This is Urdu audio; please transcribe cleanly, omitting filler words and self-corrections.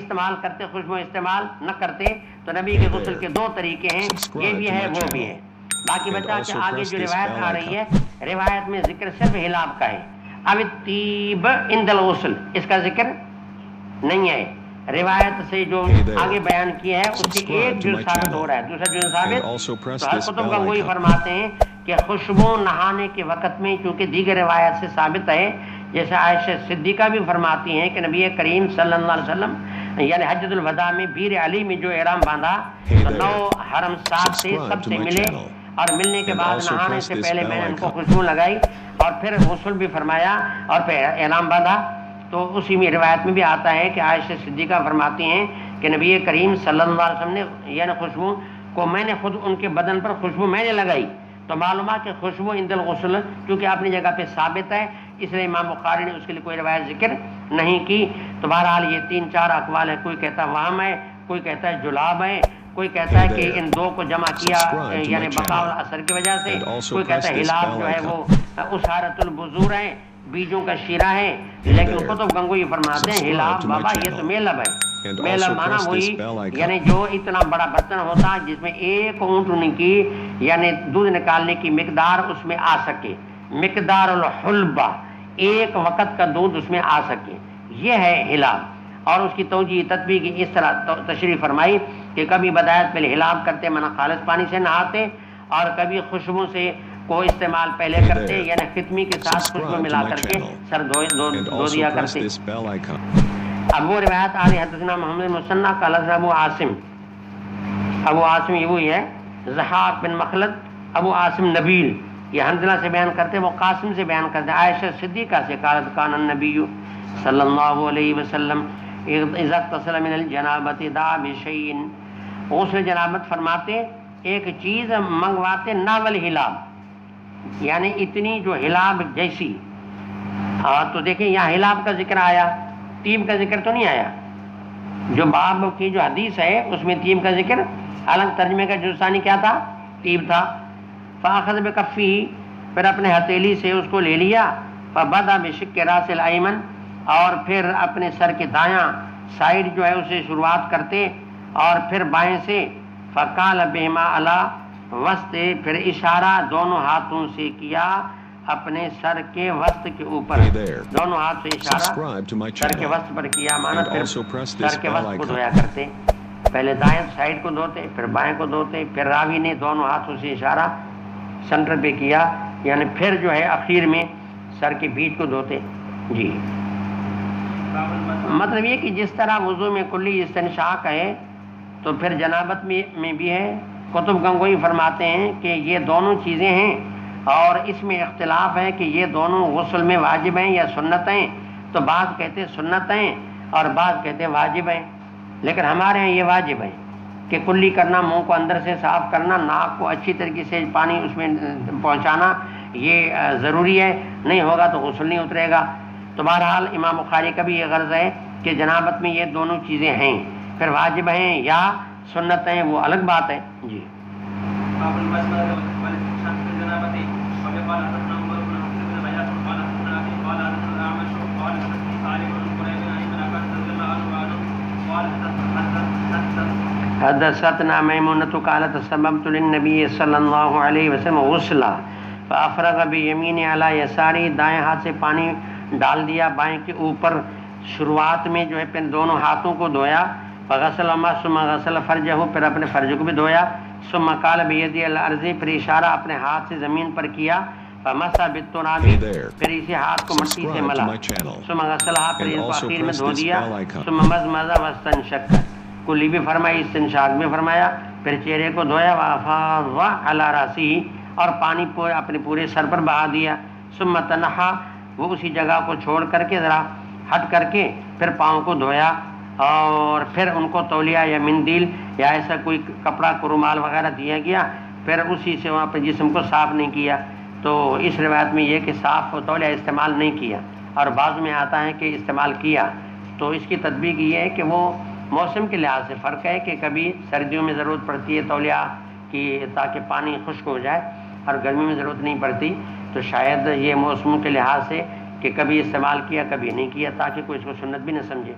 استعمال کرتے خوشبو استعمال نہ کرتے تو نبی کے غسل کے دو طریقے ہیں، یہ بھی ہے وہ بھی ہے۔ باقی بچہ کہ آگے جو روایت آ رہی ہے، روایت میں ذکر صرف ہلاب کا ہے، اب طیب عند الغسل اس کا ذکر نہیں ہے۔ روایت سے جو آگے بیان کیا ہے اس سے ایک جز ثابت ہو رہا ہے، دوسرا جز ثابت تو حضرت قطب گنگوئی فرماتے ہیں کہ خوشبو نہانے کے وقت میں چونکہ دیگر روایت سے ثابت ہے، جیسے عائشہ صدیقہ بھی فرماتی ہیں کہ نبی کریم صلی اللہ علیہ وسلم یعنی حجۃ الوداع میں بیر علی میں جو احرام باندھا تو 9 حرم ساتھ سے سب سے ملے، اور ملنے کے بعد نہانے سے پہلے میں نے ان کو خوشبو لگائی اور پھر غسل بھی فرمایا اور پھر احرام باندھا۔ تو اسی میں روایت میں بھی آتا ہے کہ عائشہ صدیقہ فرماتی ہیں کہ نبی کریم صلی اللہ علیہ وسلم نے یعنی خوشبو کو میں نے خود ان کے بدن پر خوشبو میں نے لگائی، تو معلوم ہے کہ خوشبو عند الغسل کیونکہ اپنی جگہ پہ ثابت ہے، اس لیے امام بخاری نے اس کے لیے کوئی روایت ذکر نہیں کی۔ تو بہرحال یہ 3-4 اقوال ہے، کوئی کہتا ہے وہم ہے، کوئی کہتا ہے جلاب ہے، کوئی کہتا ہے کہ ان دو کو جمع کیا یعنی بقاء الاثر کی وجہ سے، کوئی کہتا ہے ہلاب جو ہے وہ اسارۃ البذور ہے، بیجوں کا شیرہ ہے، لیکن قطب گنگوئی فرماتے ہیں ہلاب بابا یہ تو میلب ہے۔ میلب مانا وہی یعنی جو اتنا بڑا برتن ہوتا ہے جس میں ایک اونٹنی کی یعنی دودھ نکالنے کی مقدار اس میں آ سکے، مقدار الحلبہ ایک وقت کا دودھ اس میں آ سکے، یہ ہے ہلاب۔ اور اس کی توجیہ تطبیق کی اس طرح تشریح فرمائی کہ کبھی بدایت پہلے ہلاب کرتے منع خالص پانی سے نہاتے، اور کبھی خوشبو سے کو استعمال پہلے کرتے یعنی ختمی کے ساتھ خوشبو ملا کر کے سر دھو دیا کرتے۔ اب وہ روایت آ رہی حدثنا محمد مصنع قال ابو عاصم، ابو عاصم یہ وہی ہے ضحاک بن مخلد ابو عاصم نبیل، یہ حنظلہ سے بیان کرتے، وہ قاسم سے بیان کرتے، عائشہ صدیقہ سے قالت کان النبی صلی اللہ علیہ وسلم اذا اغتسل من الجنابۃ دعا بشیء، غسل جنابت فرماتے ایک چیز منگواتے ناول ہلاب یعنی اتنی جو ہلاب جیسی۔ تو دیکھیں یہاں ہلاب کا ذکر آیا، طیب کا ذکر تو نہیں آیا۔ جو باب کی جو حدیث ہے اس میں طیب کا ذکر، حالانکہ ترجمے کا جز ثانی کیا تھا؟ طیب تھا۔ فاخذ بکفی، پھر اپنے ہتھیلی سے اس کو لے لیا، فبدا بشق راس الایمن، اور پھر اپنے سر کے دایاں سائیڈ جو ہے اسے شروعات کرتے اور پھر بائیں سے، فقال بہما علی وسط، پھر اشارہ دونوں ہاتھوں سے کیا اپنے سر کے وسط کے اوپر، دونوں ہاتھ سے اشارہ سر کے وسط پر کیا، مانا پھر سر کے وسط کو دھویا کرتے، پہلے دائیں سائیڈ کو دھوتے پھر بائیں کو دھوتے، پھر راوی نے دونوں ہاتھوں سے اشارہ سنٹر پہ کیا یعنی پھر جو ہے اخیر میں سر کے بیچ کو دھوتے۔ جی مطلب یہ کہ جس طرح وضو میں کلی استنشاق ہے تو پھر جنابت میں بھی ہے۔ قطب گنگوئی فرماتے ہیں کہ یہ دونوں چیزیں ہیں اور اس میں اختلاف ہے کہ یہ دونوں غسل میں واجب ہیں یا سنت ہیں، تو بعض کہتے ہیں سنت ہیں اور بعض کہتے ہیں واجب ہیں، لیکن ہمارے ہیں یہ واجب ہے کہ کلی کرنا، منہ کو اندر سے صاف کرنا، ناک کو اچھی طریقے سے پانی اس میں پہنچانا یہ ضروری ہے، نہیں ہوگا تو غسل نہیں اترے گا۔ تو بہرحال امام بخاری کا بھی یہ غرض ہے کہ جنابت میں یہ دونوں چیزیں ہیں، پھر واجب ہیں یا سنت ہیں وہ الگ بات ہے۔ جی حدثتنا میمونۃ قالت سببت للنبی صلی اللہ علیہ وسلم غسلا فافرغ بیمینہ علی یساری، دائیں ہاتھ سے پانی ڈال دیا بائیں کے اوپر، شروعات میں جو ہے پھر دونوں ہاتھوں کو دھویا، فغسل ما ثم غسل فرجہ، پھر اپنے فرج کو بھی دھویا، ثم قال بیدی الارض، پھر اشارہ اپنے ہاتھ سے زمین پر کیا، فمسح بالتراب، پھر اسی ہاتھ کو مٹی سے ملا، ثم غسلها، پھر ان کو اخیر میں دھو دیا، ثم مضمض واستنشق، کلی بھی فرمائی استنشاق بھی فرمایا، پھر چہرے کو دھویا، وافاض علی راسہ، اور پانی اپنے پورے سر پر بہا دیا، ثم تنحى، وہ اسی جگہ کو چھوڑ کر کے ذرا ہٹ کر کے پھر پاؤں کو دھویا، اور پھر ان کو تولیہ یا مندیل یا ایسا کوئی کپڑا کو رومال وغیرہ دیا گیا، پھر اسی سے وہاں پہ جسم کو صاف نہیں کیا۔ تو اس روایت میں یہ کہ صاف تولیہ استعمال نہیں کیا، اور بعض میں آتا ہے کہ استعمال کیا، تو اس کی تطبیق یہ ہے کہ وہ موسم کے لحاظ سے فرق ہے کہ کبھی سردیوں میں ضرورت پڑتی ہے تولیہ کی تاکہ پانی خشک ہو جائے، اور گرمی میں ضرورت نہیں پڑتی، تو شاید یہ موسموں کے لحاظ سے کہ کبھی استعمال کیا کبھی نہیں کیا تاکہ کوئی اس کو سنت بھی نہ سمجھے۔